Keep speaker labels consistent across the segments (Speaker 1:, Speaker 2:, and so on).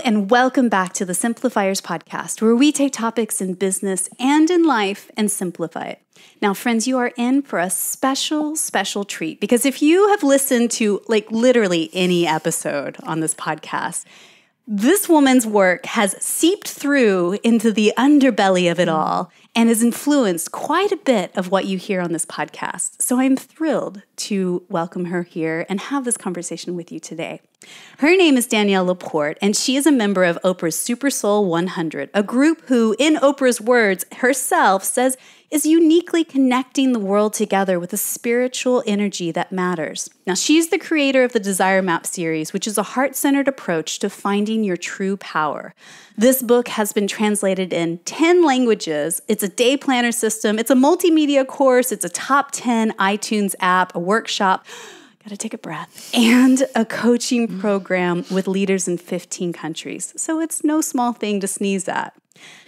Speaker 1: and welcome back to the Simplifiers podcast, where we take topics in business and in life and simplify it. Now, friends, you are in for a special treat, because if you have listened to literally any episode on this podcast, this woman's work has seeped through into the underbelly of it all and has influenced quite a bit of what you hear on this podcast. So I'm thrilled to welcome her here and have this conversation with you today. Her name is Danielle LaPorte, and she is a member of Oprah's Super Soul 100, a group who, in Oprah's words herself, says is uniquely connecting the world together with a spiritual energy that matters. Now, she's the creator of the Desire Map series, which is a heart-centered approach to finding your true power. This book has been translated in 10 languages. It's a day planner system. It's a multimedia course. It's a top 10 iTunes app, a workshop. Got to take a breath. And a coaching program with leaders in 15 countries. So it's no small thing to sneeze at.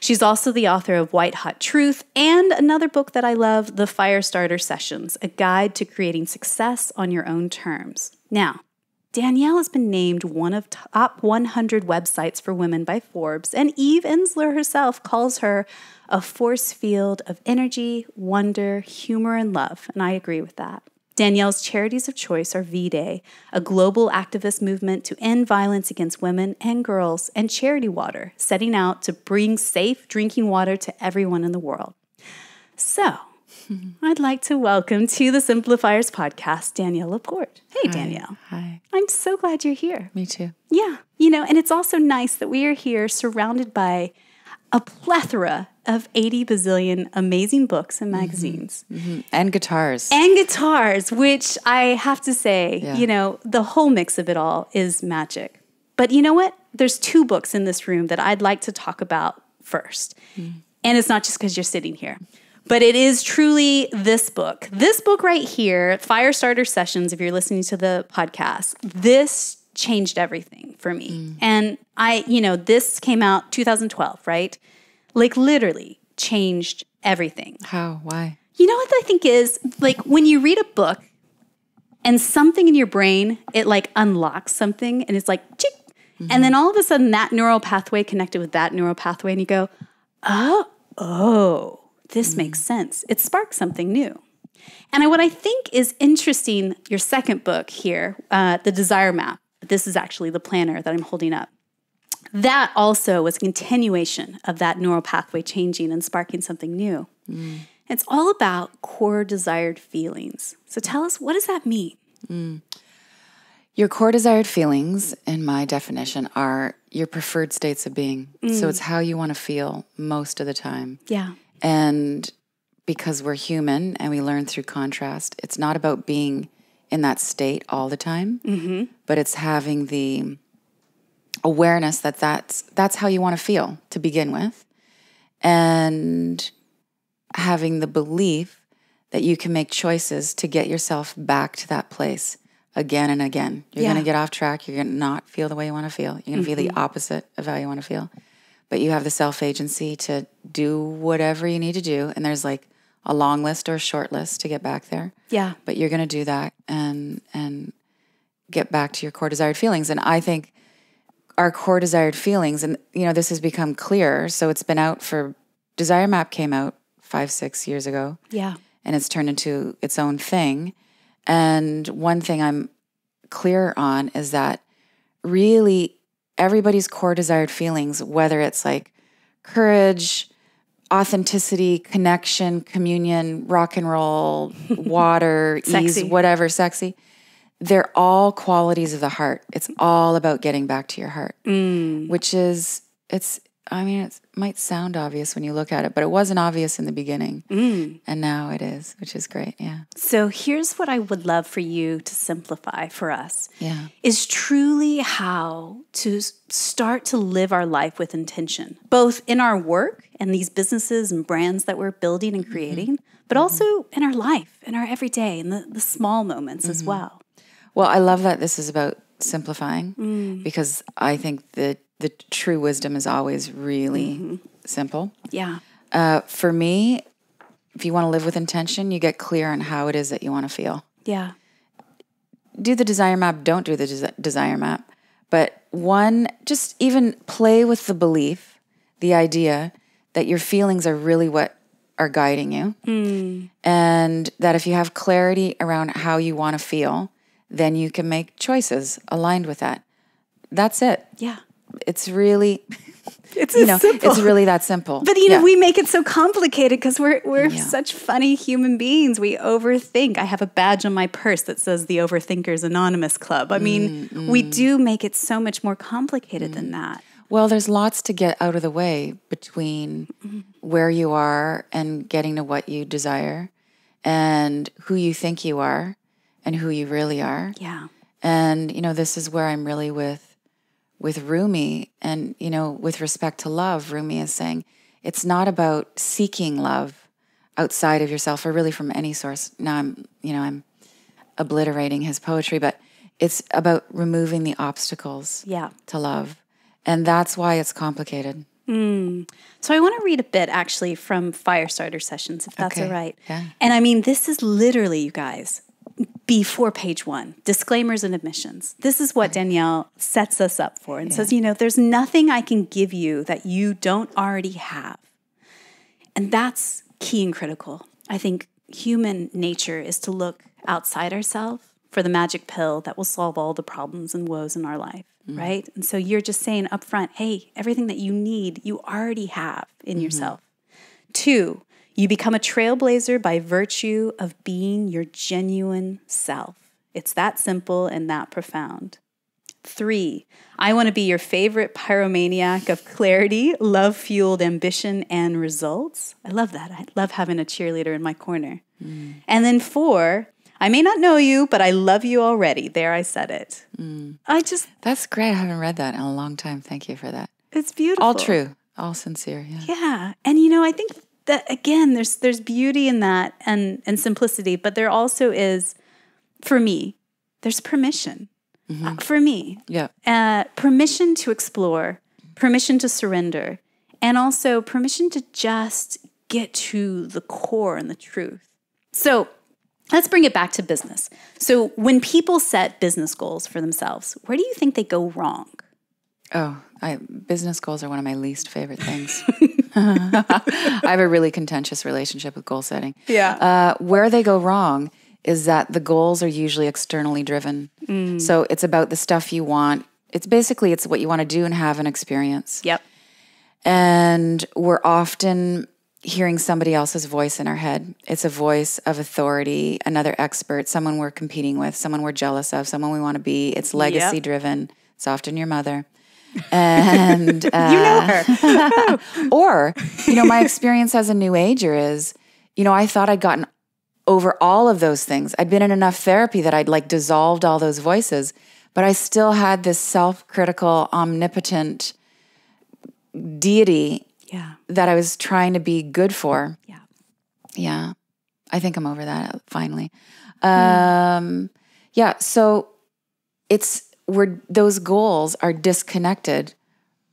Speaker 1: She's also the author of White Hot Truth and another book that I love, The Firestarter Sessions, a guide to creating success on your own terms. Now, Danielle has been named one of top 100 websites for women by Forbes, and Eve Ensler herself calls her a force field of energy, wonder, humor, and love, and I agree with that. Danielle's charities of choice are V-Day, a global activist movement to end violence against women and girls, and Charity Water, setting out to bring safe drinking water to everyone in the world. So, I'd like to welcome to the Simplifiers podcast, Danielle LaPorte. Hey,
Speaker 2: Hi.
Speaker 1: Danielle.
Speaker 2: Hi.
Speaker 1: I'm so glad you're here.
Speaker 2: Me too.
Speaker 1: Yeah, and it's also nice that we are here surrounded by a plethora of 80 bazillion amazing books and magazines.
Speaker 2: Mm-hmm. And guitars.
Speaker 1: And guitars, which I have to say,
Speaker 2: Yeah.
Speaker 1: The whole mix of it all is magic. But you know what? There's two books in this room that I'd like to talk about first. And it's not just because you're sitting here, but it is truly this book. This book right here, Firestarter Sessions, if you're listening to the podcast, this changed everything for me. And this came out 2012, right? Literally changed everything.
Speaker 2: How? Why?
Speaker 1: You know what I think is, when you read a book and something in your brain, it unlocks something and it's chick. And then all of a sudden that neural pathway connected with that neural pathway and you go, oh, this makes sense. It sparks something new. And what I think is interesting, your second book here, The Desire Map, this is actually the planner that I'm holding up. That also was a continuation of that neural pathway changing and sparking something new. It's all about core desired feelings. So tell us, what does that mean?
Speaker 2: Your core desired feelings, in my definition, are your preferred states of being. So it's how you want to feel most of the time.
Speaker 1: Yeah.
Speaker 2: And because we're human and we learn through contrast, it's not about being in that state all the time, but it's having the awareness that that's how you want to feel to begin with, and having the belief that you can make choices to get yourself back to that place again and again. You're going to get off track. You're going to not feel the way you want to feel. You're going to feel the opposite of how you want to feel. But you have the self-agency to do whatever you need to do. And there's a long list or a short list to get back there.
Speaker 1: Yeah.
Speaker 2: But you're going to do that and get back to your core desired feelings. And I think our core desired feelings, and this has become clearer. So it's been out for, Desire Map came out 5-6 years ago.
Speaker 1: Yeah.
Speaker 2: And it's turned into its own thing. And one thing I'm clear on is that really everybody's core desired feelings, whether it's courage, authenticity, connection, communion, rock and roll, water, ease, whatever, sexy, they're all qualities of the heart. It's all about getting back to your heart, which is, it might sound obvious when you look at it, but it wasn't obvious in the beginning. And now it is, which is great. Yeah.
Speaker 1: So here's what I would love for you to simplify for us.
Speaker 2: Yeah.
Speaker 1: Is truly how to start to live our life with intention, both in our work and these businesses and brands that we're building and creating, but also in our life, in our everyday, and the small moments as well.
Speaker 2: Well, I love that this is about simplifying because I think that the true wisdom is always really simple.
Speaker 1: Yeah.
Speaker 2: For me, if you want to live with intention, you get clear on how it is that you want to feel.
Speaker 1: Yeah.
Speaker 2: Do the desire map, don't do the desire map. But one, just even play with the belief, the idea that your feelings are really what are guiding you. And that if you have clarity around how you want to feel, then you can make choices aligned with that. That's it.
Speaker 1: Yeah.
Speaker 2: It's really,
Speaker 1: It's
Speaker 2: simple. It's really that simple.
Speaker 1: But we make it so complicated because we're such funny human beings. We overthink. I have a badge on my purse that says the Overthinkers Anonymous Club. I mean, we do make it so much more complicated than that.
Speaker 2: Well, there's lots to get out of the way between where you are and getting to what you desire, and who you think you are and who you really are.
Speaker 1: Yeah.
Speaker 2: And, this is where I'm really with Rumi, and, with respect to love, Rumi is saying it's not about seeking love outside of yourself or really from any source. Now I'm obliterating his poetry, but it's about removing the obstacles to love. And that's why it's complicated.
Speaker 1: So I want to read a bit actually from Firestarter Sessions, if that's all right.
Speaker 2: Yeah.
Speaker 1: And I mean, this is literally, you guys, before page 1, disclaimers and admissions. This is what Danielle sets us up for and says, there's nothing I can give you that you don't already have. And that's key and critical. I think human nature is to look outside ourselves for the magic pill that will solve all the problems and woes in our life, right? And so you're just saying up front, hey, everything that you need, you already have in yourself. 2, you become a trailblazer by virtue of being your genuine self. It's that simple and that profound. 3, I want to be your favorite pyromaniac of clarity, love-fueled ambition, and results. I love that. I love having a cheerleader in my corner. And then 4, I may not know you, but I love you already. There, I said it.
Speaker 2: That's great. I haven't read that in a long time. Thank you for that.
Speaker 1: It's beautiful.
Speaker 2: All true. All sincere. Yeah.
Speaker 1: Yeah. And, I think that, again, there's beauty in that and simplicity, but there also is, for me, there's permission. For me.
Speaker 2: Yeah.
Speaker 1: Permission to explore, permission to surrender, and also permission to just get to the core and the truth. So let's bring it back to business. So when people set business goals for themselves, where do you think they go wrong?
Speaker 2: Business goals are one of my least favorite things. I have a really contentious relationship with goal setting.
Speaker 1: Yeah.
Speaker 2: Where they go wrong is that the goals are usually externally driven. So it's about the stuff you want. It's what you want to do and have an experience.
Speaker 1: Yep.
Speaker 2: And we're often hearing somebody else's voice in our head. It's a voice of authority, another expert, someone we're competing with, someone we're jealous of, someone we want to be. It's legacy driven. It's often your mother. And
Speaker 1: you know her.
Speaker 2: Or, my experience as a new ager is, I thought I'd gotten over all of those things. I'd been in enough therapy that I'd dissolved all those voices, but I still had this self-critical, omnipotent deity that I was trying to be good for.
Speaker 1: Yeah.
Speaker 2: Yeah. I think I'm over that finally. So those goals are disconnected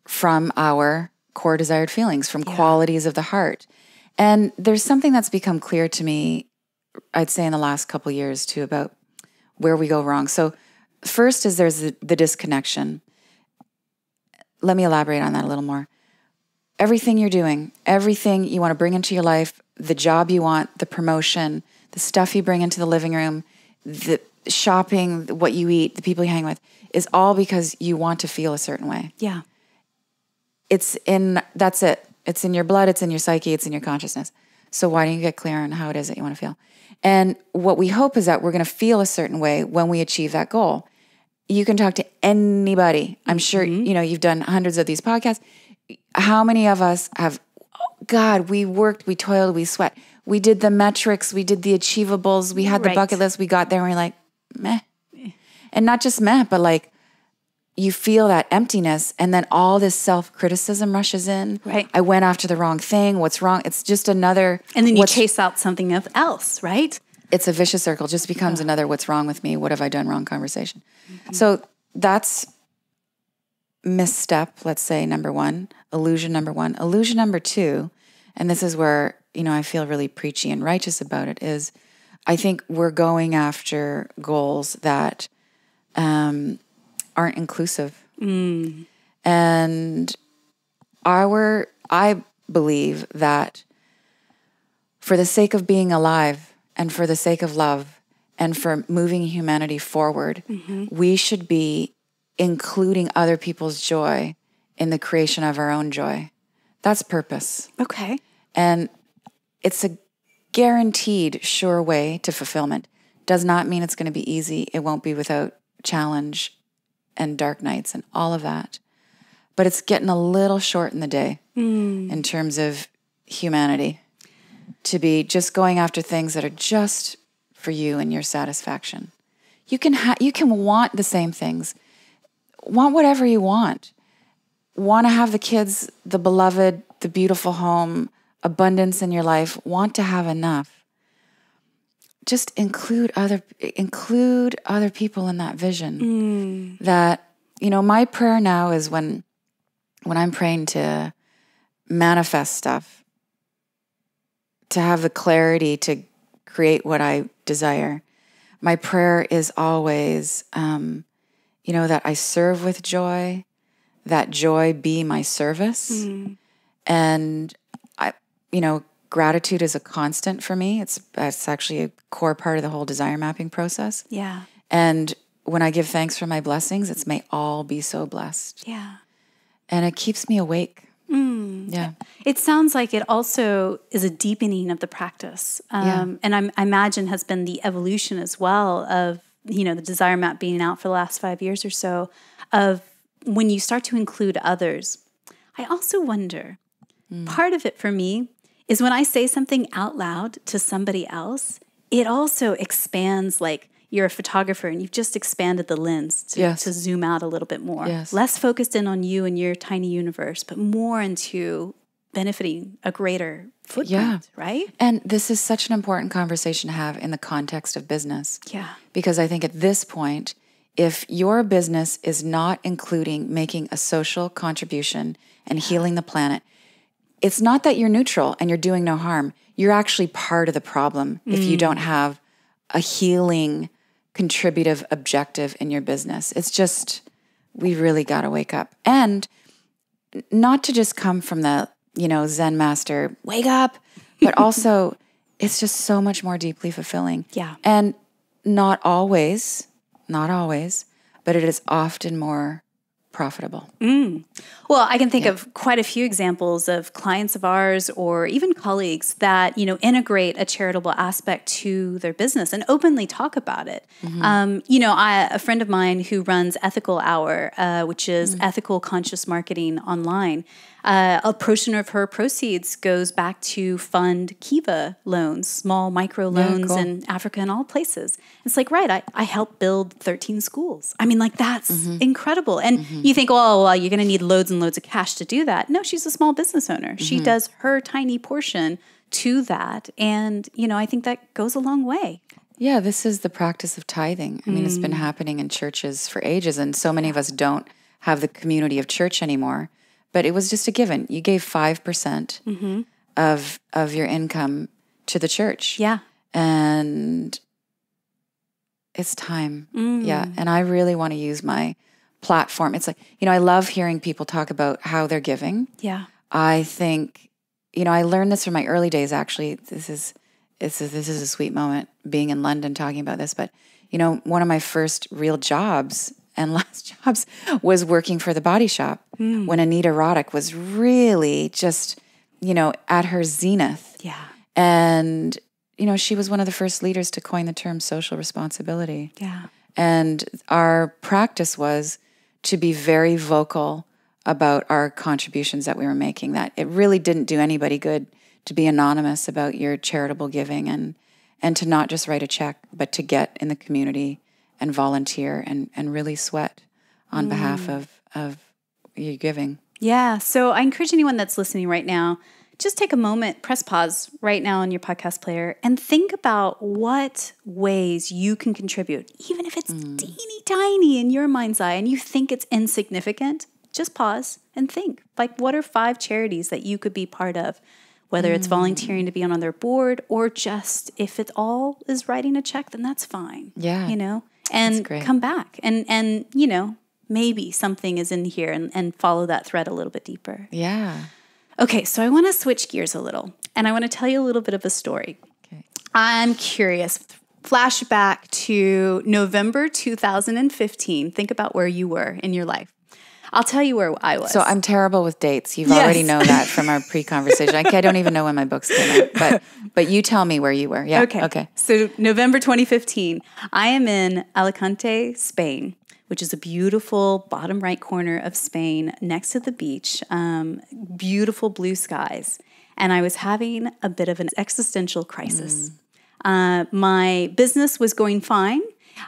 Speaker 2: from our core desired feelings, from qualities of the heart. And there's something that's become clear to me, I'd say in the last couple of years too, about where we go wrong. So first is there's the disconnection. Let me elaborate on that a little more. Everything you're doing, everything you want to bring into your life, the job you want, the promotion, the stuff you bring into the living room, the shopping, what you eat, the people you hang with, is all because you want to feel a certain way.
Speaker 1: Yeah.
Speaker 2: That's it. It's in your blood, it's in your psyche, it's in your consciousness. So why don't you get clear on how it is that you want to feel? And what we hope is that we're going to feel a certain way when we achieve that goal. You can talk to anybody. I'm sure, you've done hundreds of these podcasts. How many of us have, we worked, we toiled, we sweat. We did the metrics, we did the achievables, we had the bucket list, we got there and we're like, meh. And not just meh, but you feel that emptiness and then all this self-criticism rushes in.
Speaker 1: Right.
Speaker 2: I went after the wrong thing. What's wrong? It's just another.
Speaker 1: And then you chase out something else, right?
Speaker 2: It's a vicious circle. Just becomes another what's wrong with me? What have I done wrong conversation. Mm-hmm. So that's misstep, let's say, number one. Illusion number one. Illusion number two, and this is where, I feel really preachy and righteous about it, is I think we're going after goals that aren't inclusive And I believe that for the sake of being alive and for the sake of love and for moving humanity forward, we should be including other people's joy in the creation of our own joy. That's purpose.
Speaker 1: Okay.
Speaker 2: And it's a guaranteed sure way to fulfillment. Does not mean it's going to be easy. It won't be without challenge and dark nights and all of that. But it's getting a little short in the day in terms of humanity to be just going after things that are just for you and your satisfaction. You can want the same things. Want whatever you want. Want to have the kids, the beloved, the beautiful home, abundance in your life. Want to have enough. Just include other people in that vision. That, my prayer now is when I'm praying to manifest stuff, to have the clarity to create what I desire. My prayer is always, that I serve with joy, that joy be my service. And gratitude is a constant for me. It's actually a core part of the whole desire mapping process.
Speaker 1: Yeah.
Speaker 2: And when I give thanks for my blessings, it's may all be so blessed.
Speaker 1: Yeah.
Speaker 2: And it keeps me awake. Yeah.
Speaker 1: It sounds like it also is a deepening of the practice. And I imagine has been the evolution as well of, the desire map being out for the last 5 years or so, of when you start to include others. I also wonder, part of it for me is when I say something out loud to somebody else, it also expands, like you're a photographer and you've just expanded the lens to zoom out a little bit more.
Speaker 2: Yes.
Speaker 1: Less focused in on you and your tiny universe, but more into benefiting a greater footprint, right?
Speaker 2: And this is such an important conversation to have in the context of business.
Speaker 1: Yeah.
Speaker 2: Because I think at this point, if your business is not including making a social contribution and healing the planet, it's not that you're neutral and you're doing no harm. You're actually part of the problem if you don't have a healing, contributive objective in your business. It's just, we really got to wake up. And not to just come from the, Zen master, wake up, but also it's just so much more deeply fulfilling.
Speaker 1: Yeah.
Speaker 2: And not always, but it is often more profitable.
Speaker 1: Well, I can think of quite a few examples of clients of ours or even colleagues that, integrate a charitable aspect to their business and openly talk about it. A friend of mine who runs Ethical Hour, which is ethical conscious marketing online, a portion of her proceeds goes back to fund Kiva loans, small micro loans in Africa and all places. It's like, right, I helped build 13 schools. I mean, that's incredible. And you think, well, you're going to need loads and loads of cash to do that. No, she's a small business owner. She does her tiny portion to that. And, I think that goes a long way.
Speaker 2: Yeah, this is the practice of tithing. I mean, it's been happening in churches for ages, and so many of us don't have the community of church anymore. But it was just a given. You gave 5% of your income to the church.
Speaker 1: Yeah.
Speaker 2: And it's time. Yeah. And I really want to use my platform. It's like, I love hearing people talk about how they're giving.
Speaker 1: Yeah.
Speaker 2: I think, I learned this from my early days, actually. This is a sweet moment being in London talking about this. But, one of my first real jobs and last jobs was working for the Body Shop when Anita Roddick was really just, at her zenith.
Speaker 1: Yeah.
Speaker 2: And, she was one of the first leaders to coin the term social responsibility.
Speaker 1: Yeah.
Speaker 2: And our practice was to be very vocal about our contributions that we were making, that it really didn't do anybody good to be anonymous about your charitable giving and to not just write a check, but to get in the community and volunteer and really sweat on behalf of your giving.
Speaker 1: Yeah. So I encourage anyone that's listening right now, just take a moment, press pause right now on your podcast player, and think about what ways you can contribute, even if it's teeny tiny in your mind's eye and you think it's insignificant. Just pause and think, what are 5 charities that you could be part of? Whether it's volunteering to be on their board or just if it all is writing a check, then that's fine.
Speaker 2: Yeah.
Speaker 1: And come back and maybe something is in here and follow that thread a little bit deeper.
Speaker 2: Yeah.
Speaker 1: Okay, so I want to switch gears a little, and I want to tell you a little bit of a story.
Speaker 2: Okay.
Speaker 1: I'm curious. Flashback to November 2015. Think about where you were in your life. I'll tell you where I was.
Speaker 2: So I'm terrible with dates. You've already know that from our pre-conversation. I don't even know when my books came out, but you tell me where you were. Yeah. Okay.
Speaker 1: So November 2015, I am in Alicante, Spain, which is a beautiful bottom right corner of Spain next to the beach, beautiful blue skies. And I was having a bit of an existential crisis. My business was going fine.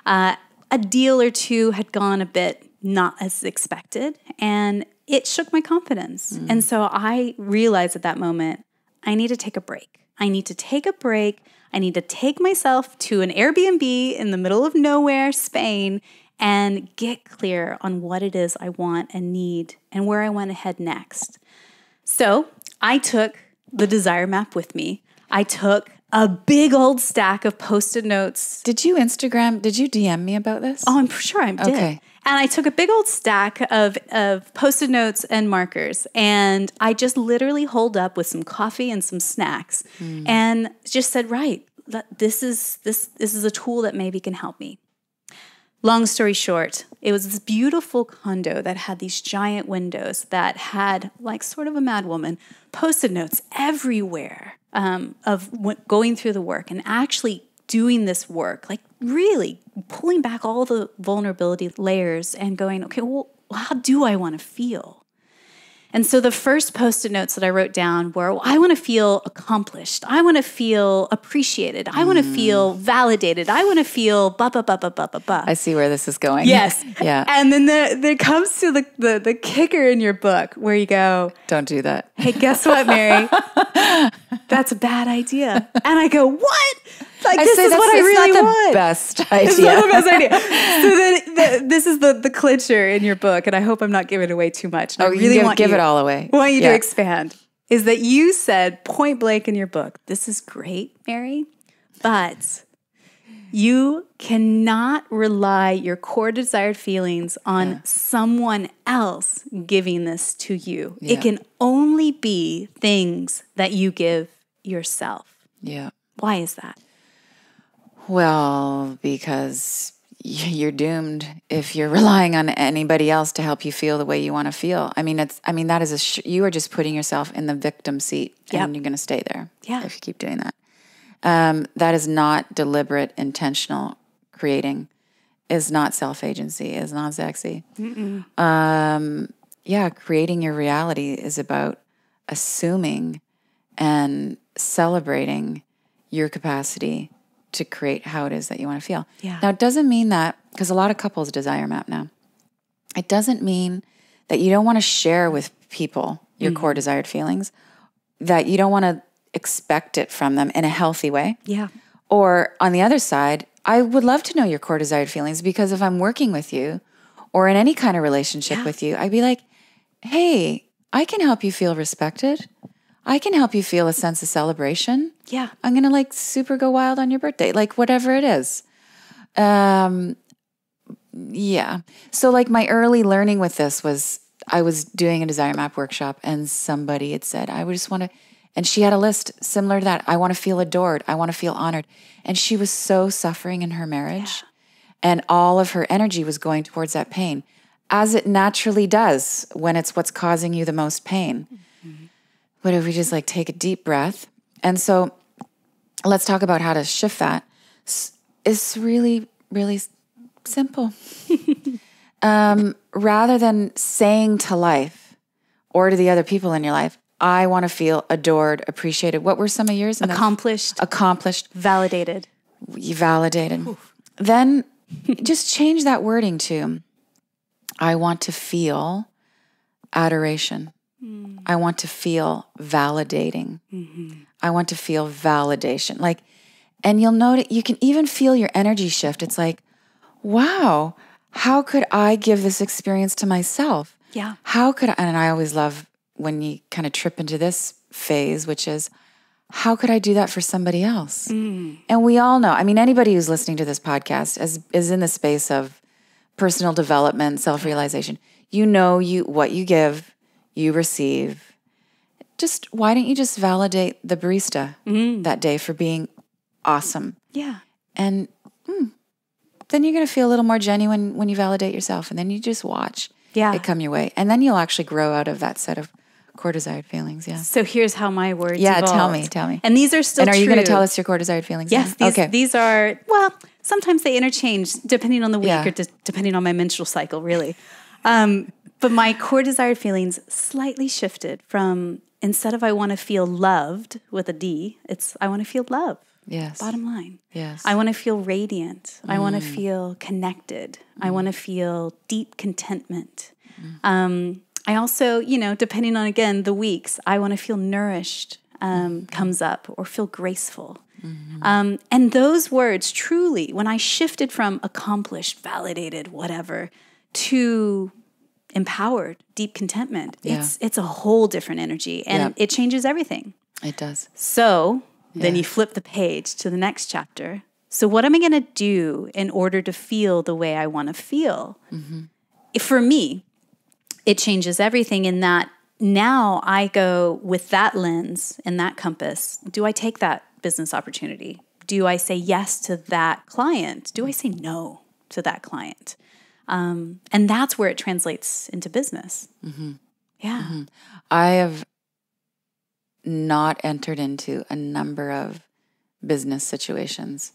Speaker 1: A deal or two had gone a bit not as expected, and it shook my confidence. And so I realized at that moment, I need to take a break. I need to take a break. I need to take myself to an Airbnb in the middle of nowhere, Spain, and get clear on what it is I want and need and where I want to head next. So I took the desire map with me. I took a big old stack of Post-it notes.
Speaker 2: Did you DM me about this?
Speaker 1: Oh, I'm sure I did.
Speaker 2: Okay.
Speaker 1: And I took a big old stack of Post-it notes and markers, and I just literally holed up with some coffee and some snacks and just said, right, this is a tool that maybe can help me. Long story short, it was this beautiful condo that had these giant windows that had, like sort of a madwoman, Post-it notes everywhere of going through the work and actually doing this work, like really pulling back all the vulnerability layers and going, okay, well, how do I want to feel? And so the first Post-it notes that I wrote down were, well, I want to feel accomplished. I want to feel appreciated. I want to feel validated. I want to feel blah, blah, blah, blah, blah, blah, blah.
Speaker 2: I see where this is going.
Speaker 1: Yes.
Speaker 2: Yeah.
Speaker 1: And then there comes to the kicker in your book where you go,
Speaker 2: don't do that.
Speaker 1: Hey, guess what, Mary? That's a bad idea. And I go, what? Like, this is what I really want.
Speaker 2: Best idea.
Speaker 1: It's not the best idea. So then this is the clincher in your book, and I hope I'm not giving away too much. I really want
Speaker 2: give it all away.
Speaker 1: I want you to expand. Is that you said point blank in your book, this is great, Mary, but you cannot rely your core desired feelings on someone else giving this to you. Yeah. It can only be things that you give yourself.
Speaker 2: Yeah.
Speaker 1: Why is that?
Speaker 2: Well, because you're doomed if you're relying on anybody else to help you feel the way you want to feel. I mean, that is you are just putting yourself in the victim seat, and you're going to stay there if you keep doing that. That is not deliberate, intentional creating. Is not self-agency. Is not sexy. Creating your reality is about assuming and celebrating your capacity to create how it is that you want to feel. Yeah. Now, it doesn't mean that, because a lot of couples desire map now, it doesn't mean that you don't want to share with people your core desired feelings, that you don't want to expect it from them in a healthy way. Yeah. Or on the other side, I would love to know your core desired feelings, because if I'm working with you or in any kind of relationship with you, I'd be like, hey, I can help you feel respected. I can help you feel a sense of celebration. Yeah. I'm going to like super go wild on your birthday, like whatever it is. Yeah. So like my early learning with this was I was doing a desire map workshop, and somebody had said, I just want to, and she had a list similar to that. I want to feel adored. I want to feel honored. And she was so suffering in her marriage, and all of her energy was going towards that pain, as it naturally does when it's what's causing you the most pain. But if we just like take a deep breath, and so let's talk about how to shift that. It's really, really simple. Rather than saying to life or to the other people in your life, I want to feel adored, appreciated. What were some of yours?
Speaker 1: Accomplished. Validated.
Speaker 2: Oof. Then just change that wording to, I want to feel adoration. I want to feel validating. I want to feel validation. Like, and you'll notice, you can even feel your energy shift. It's like, wow, how could I give this experience to myself? Yeah. How could I, and I always love when you kind of trip into this phase, which is, how could I do that for somebody else? And we all know, I mean, anybody who's listening to this podcast is in the space of personal development, self-realization. You know what you give, you receive. Just why don't you just validate the barista that day for being awesome?
Speaker 1: Yeah.
Speaker 2: And then you're going to feel a little more genuine when you validate yourself. And then you just watch it come your way. And then you'll actually grow out of that set of core desired feelings. Yeah.
Speaker 1: So here's how my words evolved.
Speaker 2: Tell me.
Speaker 1: And these are still
Speaker 2: true. And are you going to tell
Speaker 1: true.
Speaker 2: us your core desired feelings?
Speaker 1: Yes. These are, well, sometimes they interchange depending on the week or depending on my menstrual cycle, really. But my core desired feelings slightly shifted from, instead of I want to feel loved with a D, it's I want to feel love.
Speaker 2: Yes.
Speaker 1: Bottom line.
Speaker 2: Yes.
Speaker 1: I want to feel radiant. I want to feel connected. I want to feel deep contentment. I also, depending on, again, the weeks, I want to feel nourished, comes up, or feel graceful. And those words truly, when I shifted from accomplished, validated, whatever, to empowered, deep contentment, it's a whole different energy, and it changes everything.
Speaker 2: It does.
Speaker 1: So then you flip the page to the next chapter. So what am I going to do in order to feel the way I want to feel? For me, it changes everything in that now I go with that lens and that compass. Do I take that business opportunity? Do I say yes to that client? Do I say no to that client? And that's where it translates into business. Yeah.
Speaker 2: I have not entered into a number of business situations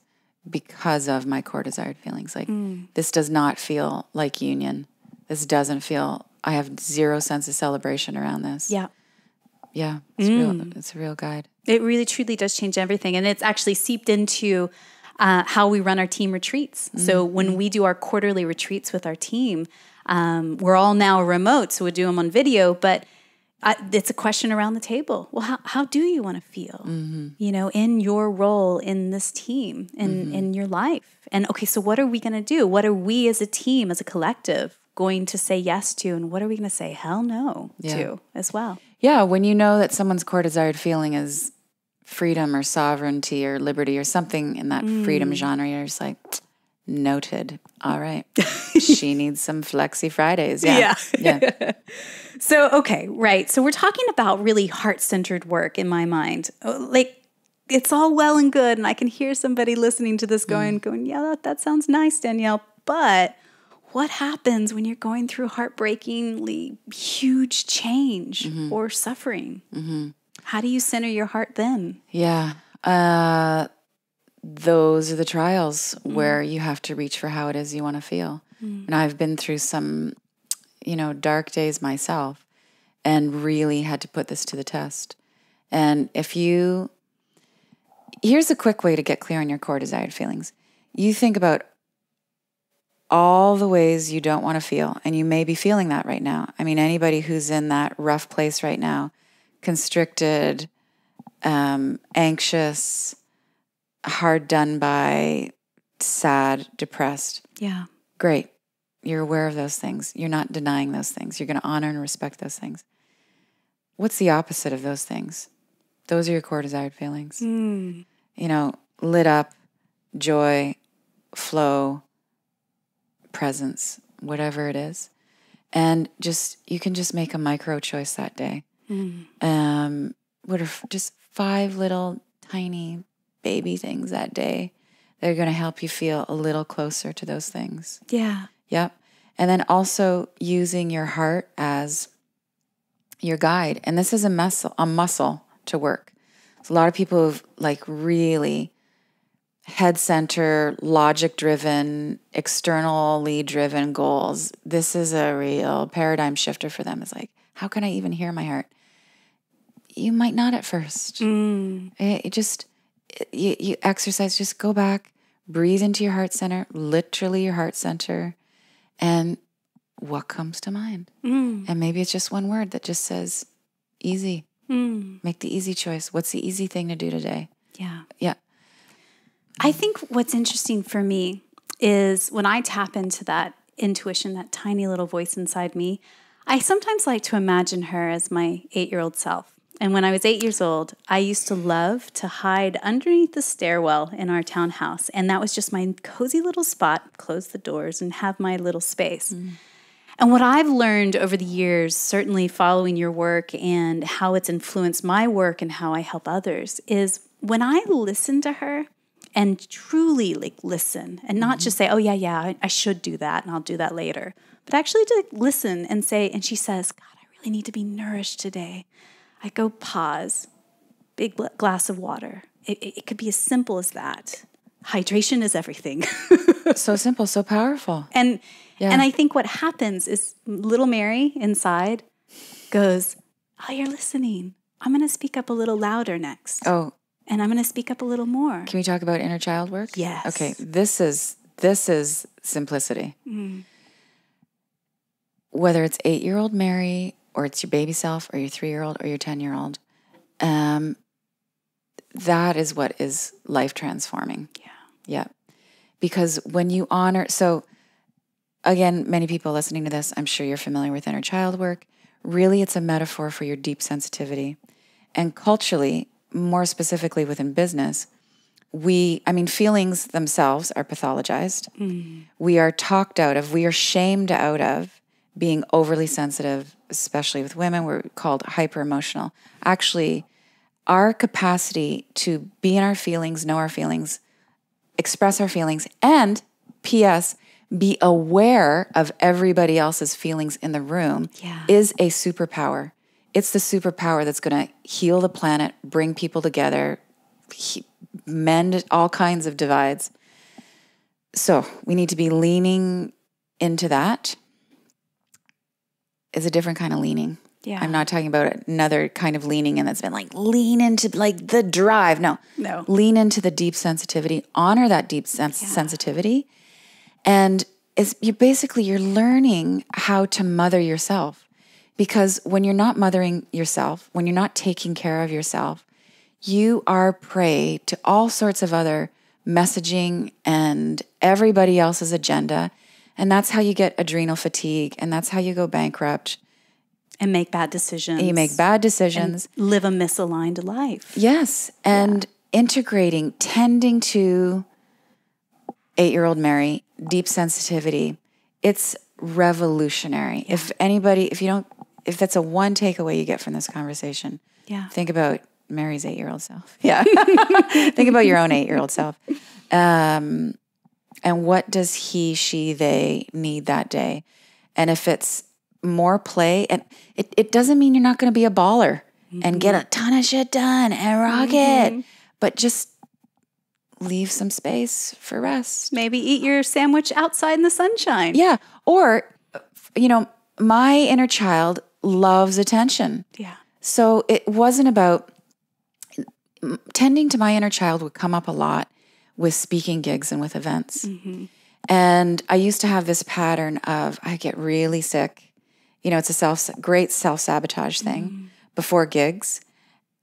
Speaker 2: because of my core desired feelings. Like this does not feel like union. This doesn't feel, I have zero sense of celebration around this. Yeah. Yeah. It's a real guide.
Speaker 1: It really truly does change everything. And it's actually seeped into how we run our team retreats. So when we do our quarterly retreats with our team, we're all now remote, so we do them on video, but it's a question around the table. Well, how do you want to feel, in your role in this team, in your life? And okay, so what are we going to do? What are we as a team, as a collective, going to say yes to? And what are we going to say hell no to as well?
Speaker 2: Yeah, when you know that someone's core desired feeling is freedom or sovereignty or liberty or something in that freedom genre, you're just like, noted. All right. She needs some flexi Fridays. Yeah.
Speaker 1: So, okay, right. So we're talking about really heart-centered work in my mind. Like, it's all well and good, and I can hear somebody listening to this going, yeah, that sounds nice, Danielle, but what happens when you're going through heartbreakingly huge change or suffering? How do you center your heart then?
Speaker 2: Yeah. Those are the trials where you have to reach for how it is you want to feel. And I've been through some, dark days myself and really had to put this to the test. And here's a quick way to get clear on your core desired feelings. You think about all the ways you don't want to feel, and you may be feeling that right now. I mean, anybody who's in that rough place right now, constricted, anxious, hard done by, sad, depressed.
Speaker 1: Yeah.
Speaker 2: Great. You're aware of those things. You're not denying those things. You're going to honor and respect those things. What's the opposite of those things? Those are your core desired feelings. Lit up, joy, flow, presence, whatever it is. And you can just make a micro choice that day. What are just 5 little tiny baby things that day that are going to help you feel a little closer to those things.
Speaker 1: Yeah.
Speaker 2: Yep. And then also using your heart as your guide. And this is a muscle to work. So a lot of people who've really head center, logic driven, externally driven goals. This is a real paradigm shifter for them. It's like, how can I even hear my heart? You might not at first. You exercise, just go back, breathe into your heart center, literally your heart center, and what comes to mind? And maybe it's just one word that just says easy. Make the easy choice. What's the easy thing to do today? Yeah.
Speaker 1: I think what's interesting for me is when I tap into that intuition, that tiny little voice inside me, I sometimes like to imagine her as my 8-year-old self. And when I was 8 years old, I used to love to hide underneath the stairwell in our townhouse. And that was just my cozy little spot, close the doors and have my little space. And what I've learned over the years, certainly following your work and how it's influenced my work and how I help others, is when I listen to her and truly listen and not just say, oh, yeah, I should do that and I'll do that later. But actually to listen and say, and she says, God, I really need to be nourished today. I go pause, big glass of water. It could be as simple as that. Hydration is everything.
Speaker 2: So simple, so powerful.
Speaker 1: And I think what happens is little Mary inside goes, oh, you're listening. I'm going to speak up a little louder next.
Speaker 2: Oh.
Speaker 1: And I'm going to speak up a little more.
Speaker 2: Can we talk about inner child work?
Speaker 1: Yes.
Speaker 2: Okay, this is simplicity. Whether it's 8-year-old Mary or it's your baby self or your 3-year-old or your 10-year-old, that is what is life transforming. Yeah. Because when you honor, so again, many people listening to this, I'm sure you're familiar with inner child work. Really, it's a metaphor for your deep sensitivity. And culturally, more specifically within business, feelings themselves are pathologized. We are talked out of, we are shamed out of being overly sensitive, especially with women. We're called hyper emotional. Actually, our capacity to be in our feelings, know our feelings, express our feelings, and P.S., be aware of everybody else's feelings in the room is a superpower. It's the superpower that's going to heal the planet, bring people together, mend all kinds of divides. So we need to be leaning into that. It's a different kind of leaning.
Speaker 1: Yeah.
Speaker 2: I'm not talking about another kind of leaning in that's been lean into the drive. No. Lean into the deep sensitivity, honor that deep sensitivity. And you're learning how to mother yourself. Because when you're not mothering yourself, when you're not taking care of yourself, you are prey to all sorts of other messaging and everybody else's agenda. And that's how you get adrenal fatigue. And that's how you go bankrupt.
Speaker 1: And make bad decisions.
Speaker 2: And you make bad decisions.
Speaker 1: And live a misaligned life.
Speaker 2: Yes. And integrating, tending to 8-year-old Mary, deep sensitivity. It's revolutionary.
Speaker 1: Yeah.
Speaker 2: If that's a one takeaway you get from this conversation, think about Mary's 8-year-old self. Yeah. Think about your own 8-year-old self. And what does he, she, they need that day? And if it's more play, and it doesn't mean you're not going to be a baller and get a ton of shit done and rock it, but just leave some space for rest.
Speaker 1: Maybe eat your sandwich outside in the sunshine.
Speaker 2: Yeah. Or, my inner child loves attention.
Speaker 1: Yeah.
Speaker 2: So it wasn't about tending to my inner child would come up a lot with speaking gigs and with events. And I used to have this pattern of I get really sick. It's a great self-sabotage thing before gigs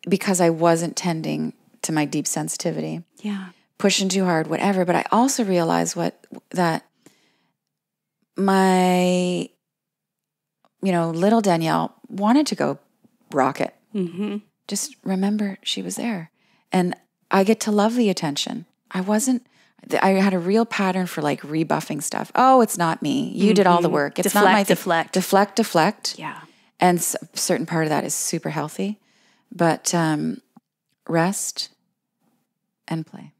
Speaker 2: because I wasn't tending to my deep sensitivity.
Speaker 1: Yeah.
Speaker 2: Pushing too hard, whatever. But I also realized that my, little Danielle wanted to go rock it. Just remember she was there. And I get to love the attention. I had a real pattern for rebuffing stuff. Oh, it's not me. You did all the work. It's not my
Speaker 1: deflect.
Speaker 2: Deflect.
Speaker 1: Yeah.
Speaker 2: And a certain part of that is super healthy. But rest and play.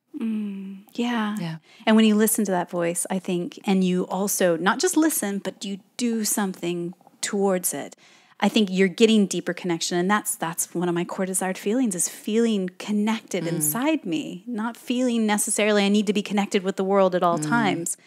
Speaker 1: Yeah. And when you listen to that voice, I think, and you also not just listen, but you do something towards it, I think you're getting deeper connection. And that's one of my core desired feelings is feeling connected inside me, not feeling necessarily I need to be connected with the world at all times.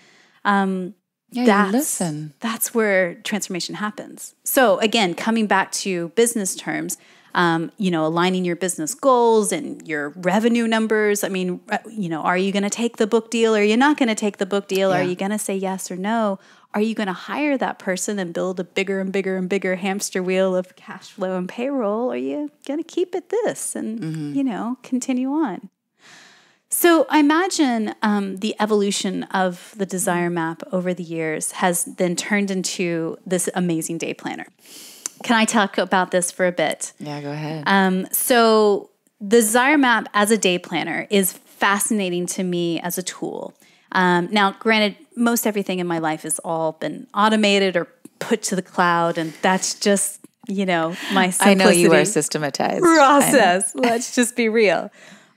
Speaker 2: You listen.
Speaker 1: That's where transformation happens. So again, coming back to business terms, aligning your business goals and your revenue numbers. I mean, are you going to take the book deal? Or are you not going to take the book deal? Yeah. Are you going to say yes or no? Are you going to hire that person and build a bigger and bigger and bigger hamster wheel of cash flow and payroll? Or are you going to keep it this and, continue on? So I imagine the evolution of the desire map over the years has then turned into this amazing day planner. Can I talk about this for a bit?
Speaker 2: Yeah, go ahead.
Speaker 1: So the Desire Map as a day planner is fascinating to me as a tool. Now, granted, most everything in my life has all been automated or put to the cloud, and that's just, my simplicity.
Speaker 2: I know you are systematized.
Speaker 1: Process. Let's just be real.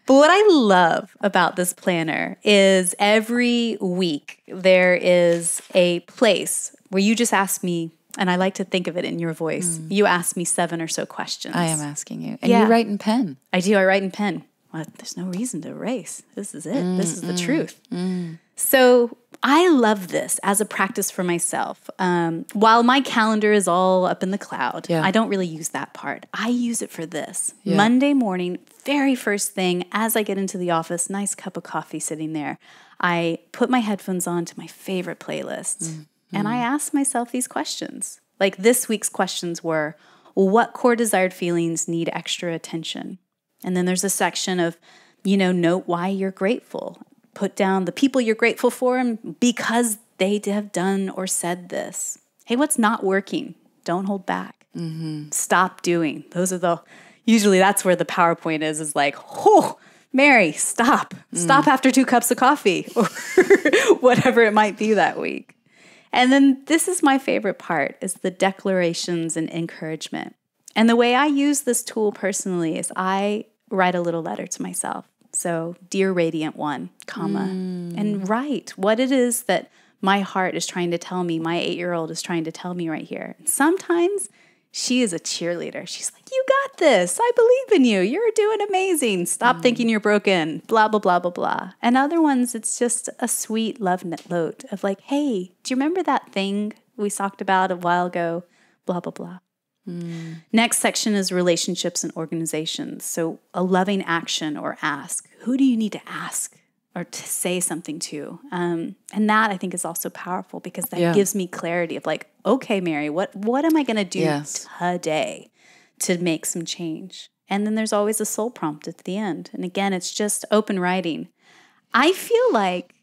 Speaker 1: But what I love about this planner is every week there is a place where you just ask me, and I like to think of it in your voice. You ask me 7 or so questions.
Speaker 2: I am asking you. And you write in pen.
Speaker 1: I do. I write in pen. Well, there's no reason to erase. This is it. This is the truth. So I love this as a practice for myself. While my calendar is all up in the cloud, I don't really use that part. I use it for this. Monday morning, very first thing, as I get into the office, nice cup of coffee sitting there, I put my headphones on to my favorite playlists. And I ask myself these questions. Like this week's questions were, what core desired feelings need extra attention? And then there's a section of, note why you're grateful. Put down the people you're grateful for and because they have done or said this. Hey, what's not working? Don't hold back. Stop doing. Usually that's where the PowerPoint is like, oh, Mary, stop. Stop after 2 cups of coffee or whatever it might be that week. And then this is my favorite part, is the declarations and encouragement. And the way I use this tool personally is I write a little letter to myself. So, dear Radiant One, and write what it is that my heart is trying to tell me, my 8-year-old is trying to tell me right here. And sometimes she is a cheerleader. She's like, you got this. I believe in you. You're doing amazing. Stop thinking you're broken. Blah, blah, blah, blah, blah. And other ones, it's just a sweet love note of like, hey, do you remember that thing we talked about a while ago? Blah, blah, blah. Next section is relationships and organizations. So a loving action or ask. Who do you need to ask or to say something to? And that I think is also powerful because that gives me clarity of like, okay, Mary, what am I going to do today to make some change? And then there's always a soul prompt at the end. And again, it's just open writing. I feel like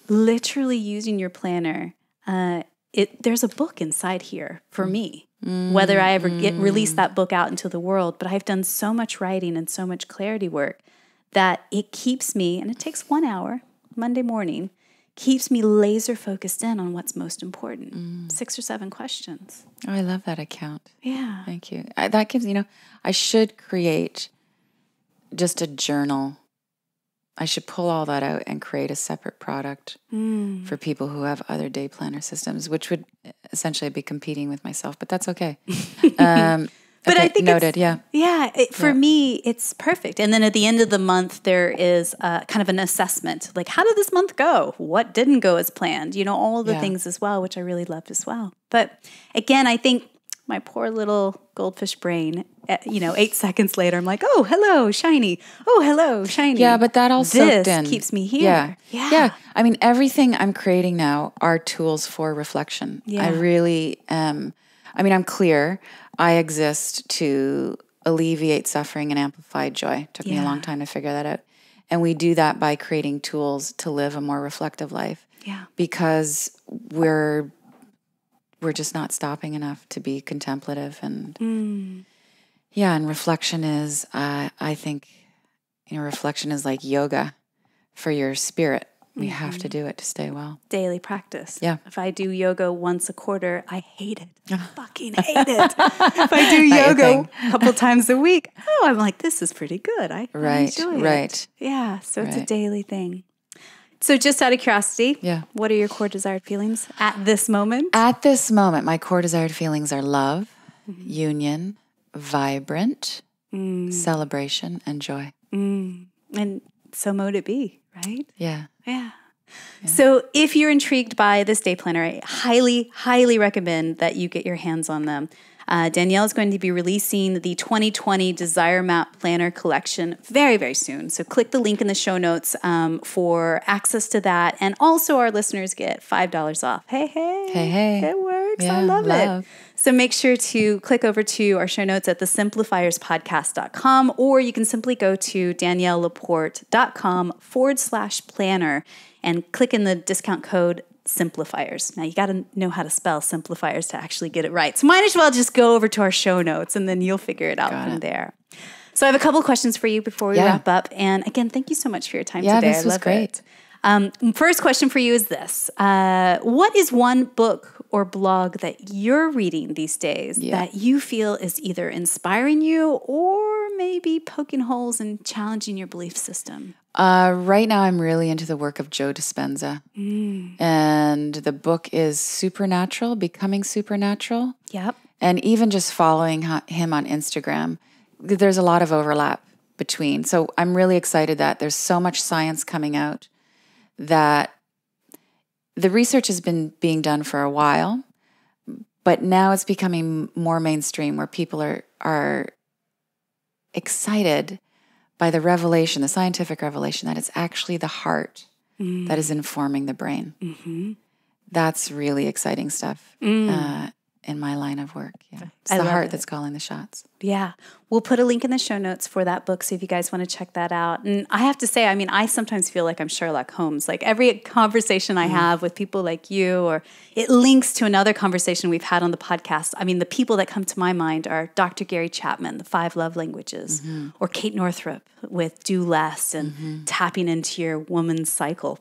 Speaker 1: literally using your planner, there's a book inside here for me. Whether I ever release that book out into the world, but I've done so much writing and so much clarity work that it keeps me, and it takes 1 hour, Monday morning, keeps me laser focused in on what's most important. 6 or 7 questions.
Speaker 2: Oh, I love that account.
Speaker 1: Yeah.
Speaker 2: Thank you. That gives, I should create just a journal. I should pull all that out and create a separate product for people who have other day planner systems, which would essentially be competing with myself, but that's okay.
Speaker 1: But
Speaker 2: okay,
Speaker 1: I think
Speaker 2: noted.
Speaker 1: For me, it's perfect. And then at the end of the month, there is kind of an assessment. Like, how did this month go? What didn't go as planned? All of the things as well, which I really loved as well. But again, I think my poor little goldfish brain, 8 seconds later, I'm like, oh, hello, shiny. Oh, hello, shiny.
Speaker 2: Yeah, but that all soaked in.
Speaker 1: This keeps me here.
Speaker 2: Yeah. I mean, everything I'm creating now are tools for reflection.
Speaker 1: Yeah.
Speaker 2: I really am. I'm clear. I exist to alleviate suffering and amplify joy. It took me a long time to figure that out. And we do that by creating tools to live a more reflective life.
Speaker 1: Yeah.
Speaker 2: Because we're just not stopping enough to be contemplative. And and reflection is, I think, reflection is like yoga for your spirit. We have to do it to stay well.
Speaker 1: Daily practice.
Speaker 2: Yeah.
Speaker 1: If I do yoga once a quarter, I hate it. I fucking hate it. If I do yoga a couple times a week, I'm like, this is pretty good. I enjoy it. Yeah. So it's a daily thing. So just out of curiosity, what are your core desired feelings at this moment?
Speaker 2: At this moment, my core desired feelings are love, union, vibrant, celebration, and joy.
Speaker 1: And so mote it be, right?
Speaker 2: Yeah.
Speaker 1: So if you're intrigued by this day planner, I highly, highly recommend that you get your hands on them. Danielle is going to be releasing the 2020 Desire Map Planner Collection very, very soon. So click the link in the show notes for access to that. And also our listeners get $5 off. Hey. It works.
Speaker 2: Yeah,
Speaker 1: I love it. So make sure to click over to our show notes at thesimplifierspodcast.com, or you can simply go to daniellelaporte.com/planner and click in the discount code Simplifiers. Now, you got to know how to spell Simplifiers to actually get it right. So might as well just go over to our show notes, and then you'll figure it out from there. So I have a couple questions for you before we wrap up. And again, thank you so much for your time today.
Speaker 2: Yeah, this was great.
Speaker 1: First question for you is this. What is one book or blog that you're reading these days that you feel is either inspiring you or maybe poking holes and challenging your belief system?
Speaker 2: Right now, I'm really into the work of Joe Dispenza. And the book is Supernatural, Becoming Supernatural.
Speaker 1: Yep.
Speaker 2: And even just following him on Instagram, there's a lot of overlap between. So I'm really excited that there's so much science coming out that the research has been being done for a while, but now it's becoming more mainstream where people are excited by the revelation, the scientific revelation, that it's actually the heart that is informing the brain. Mm-hmm. That's really exciting stuff in my line of work. Yeah. It's the heart that's calling the shots.
Speaker 1: Yeah. We'll put a link in the show notes for that book, so if you guys want to check that out. And I have to say, I mean, I sometimes feel like I'm Sherlock Holmes. Like every conversation I have with people like you, or it links to another conversation we've had on the podcast. I mean, the people that come to my mind are Dr. Gary Chapman, The 5 Love Languages, or Kate Northrup with Do Less and tapping into your woman's cycle.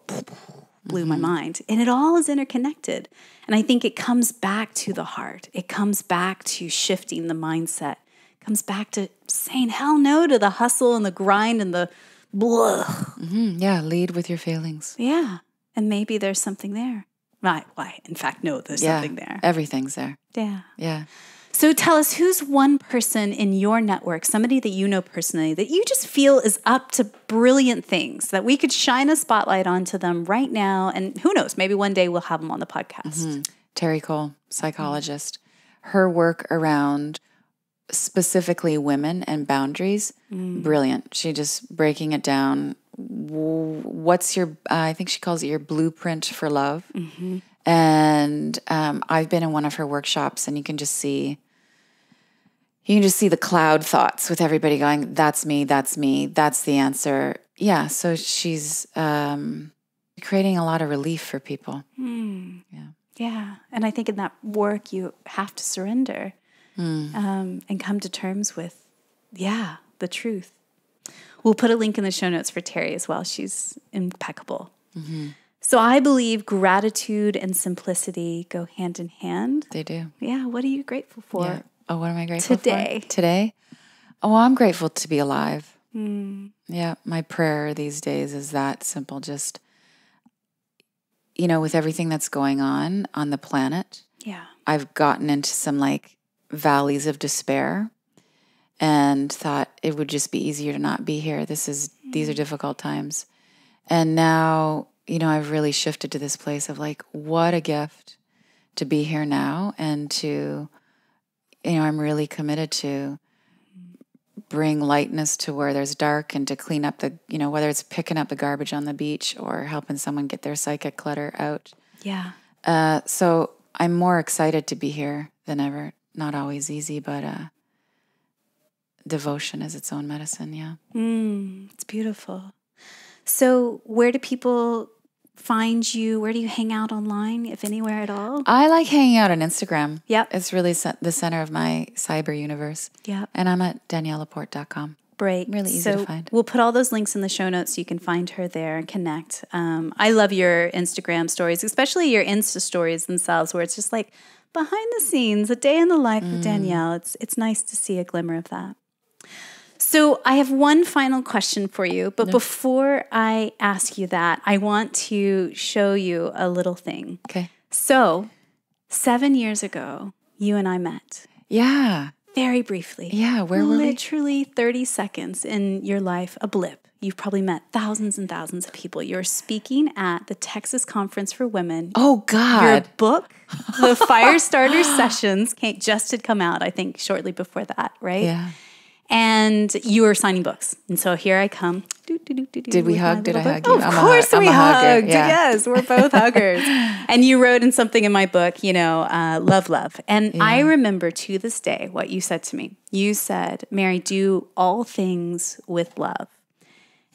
Speaker 1: Blew my mind. And it all is interconnected. And I think it comes back to the heart. It comes back to shifting the mindset. It comes back to saying hell no to the hustle and the grind and the blah.
Speaker 2: Yeah, lead with your feelings.
Speaker 1: Yeah. And maybe there's something there. Why? In fact, no, there's something there.
Speaker 2: Everything's there.
Speaker 1: Yeah.
Speaker 2: Yeah.
Speaker 1: So tell us, who's one person in your network, somebody that you know personally, that you just feel is up to brilliant things, that we could shine a spotlight onto them right now? And who knows, maybe one day we'll have them on the podcast.
Speaker 2: Terry Cole, psychologist. Her work around specifically women and boundaries, brilliant. She just breaking it down. What's your, I think she calls it your blueprint for love. And I've been in one of her workshops, and you can just see the cloud thoughts with everybody going, that's me, that's the answer. Yeah, so she's creating a lot of relief for people.
Speaker 1: Yeah, and I think in that work you have to surrender and come to terms with, the truth. We'll put a link in the show notes for Terry as well. She's impeccable. So I believe gratitude and simplicity go hand in hand.
Speaker 2: They do.
Speaker 1: Yeah, what are you grateful for?
Speaker 2: Yeah. Oh, what am I grateful
Speaker 1: for?
Speaker 2: Today? Oh, I'm grateful to be alive. Yeah, my prayer these days is that simple. Just, with everything that's going on the planet, I've gotten into some valleys of despair and thought it would just be easier to not be here. These are difficult times. And now, I've really shifted to this place of what a gift to be here now, and to, I'm really committed to bring lightness to where there's dark, and to clean up the, whether it's picking up the garbage on the beach or helping someone get their psychic clutter out. Yeah. So I'm more excited to be here than ever. Not always easy, but devotion is its own medicine. Yeah.
Speaker 1: It's beautiful. So where do people find you? Where do you hang out online, if anywhere at all?
Speaker 2: I like hanging out on Instagram.
Speaker 1: Yep.
Speaker 2: It's really the center of my cyber universe.
Speaker 1: Yep.
Speaker 2: And I'm at DanielleLaPorte.com.
Speaker 1: Great.
Speaker 2: Really easy to find.
Speaker 1: We'll put all those links in the show notes so you can find her there and connect. I love your Instagram stories, especially your Insta stories themselves, where it's just behind the scenes, a day in the life of Danielle. It's nice to see a glimmer of that. So I have one final question for you, but before I ask you that, I want to show you a little thing.
Speaker 2: Okay.
Speaker 1: So 7 years ago, you and I met.
Speaker 2: Yeah.
Speaker 1: Very briefly.
Speaker 2: Yeah, where were we?
Speaker 1: Literally 30 seconds in your life, a blip. You've probably met thousands and thousands of people. You're speaking at the Texas Conference for Women.
Speaker 2: Oh, God.
Speaker 1: Your book, The Firestarter Sessions, just had come out, I think, shortly before that, right?
Speaker 2: Yeah.
Speaker 1: And you were signing books. And so here I come.
Speaker 2: Did we hug? Did I hug you?
Speaker 1: Oh, of course we hugged.
Speaker 2: Yeah.
Speaker 1: Yes, we're both huggers. And you wrote in something in my book, love. And I remember to this day what you said to me. You said, Mary, do all things with love.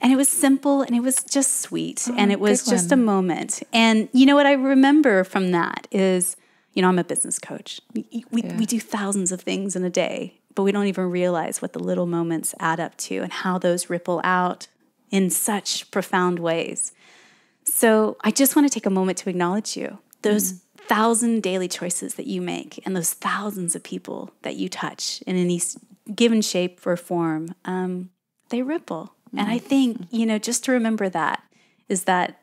Speaker 1: And it was simple and it was just sweet. And it was
Speaker 2: good
Speaker 1: just a
Speaker 2: one.
Speaker 1: moment. And you know what I remember from that is, I'm a business coach. We do thousands of things in a day, but we don't even realize what the little moments add up to and how those ripple out in such profound ways. So I just want to take a moment to acknowledge you. Those 1,000 daily choices that you make and those thousands of people that you touch in any given shape or form, they ripple. And I think, just to remember that is that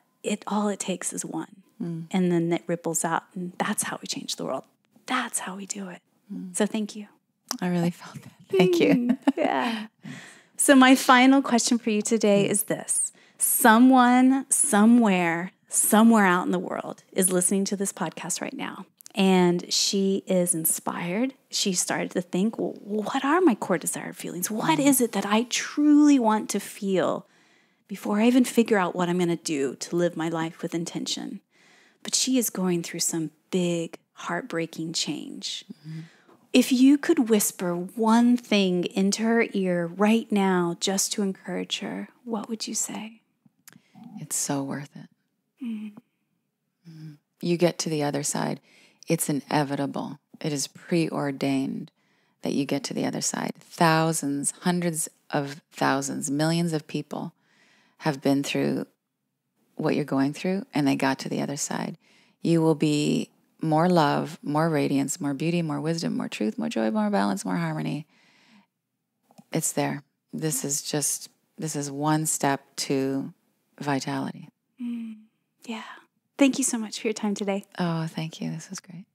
Speaker 1: all it takes is one. And then it ripples out. And that's how we change the world. That's how we do it. So thank you.
Speaker 2: I really felt that. Thank you.
Speaker 1: Yeah. So my final question for you today is this. Someone, somewhere out in the world is listening to this podcast right now. And she is inspired. She started to think, well, what are my core desired feelings? What is it that I truly want to feel before I even figure out what I'm going to do to live my life with intention? But she is going through some big, heartbreaking change. If you could whisper one thing into her ear right now just to encourage her, what would you say?
Speaker 2: It's so worth it. You get to the other side. It's inevitable. It is preordained that you get to the other side. Thousands, hundreds of thousands, millions of people have been through what you're going through, and they got to the other side. You will be more love, more radiance, more beauty, more wisdom, more truth, more joy, more balance, more harmony. It's there. This is one step to vitality.
Speaker 1: Yeah. Thank you so much for your time today.
Speaker 2: Oh, thank you. This was great.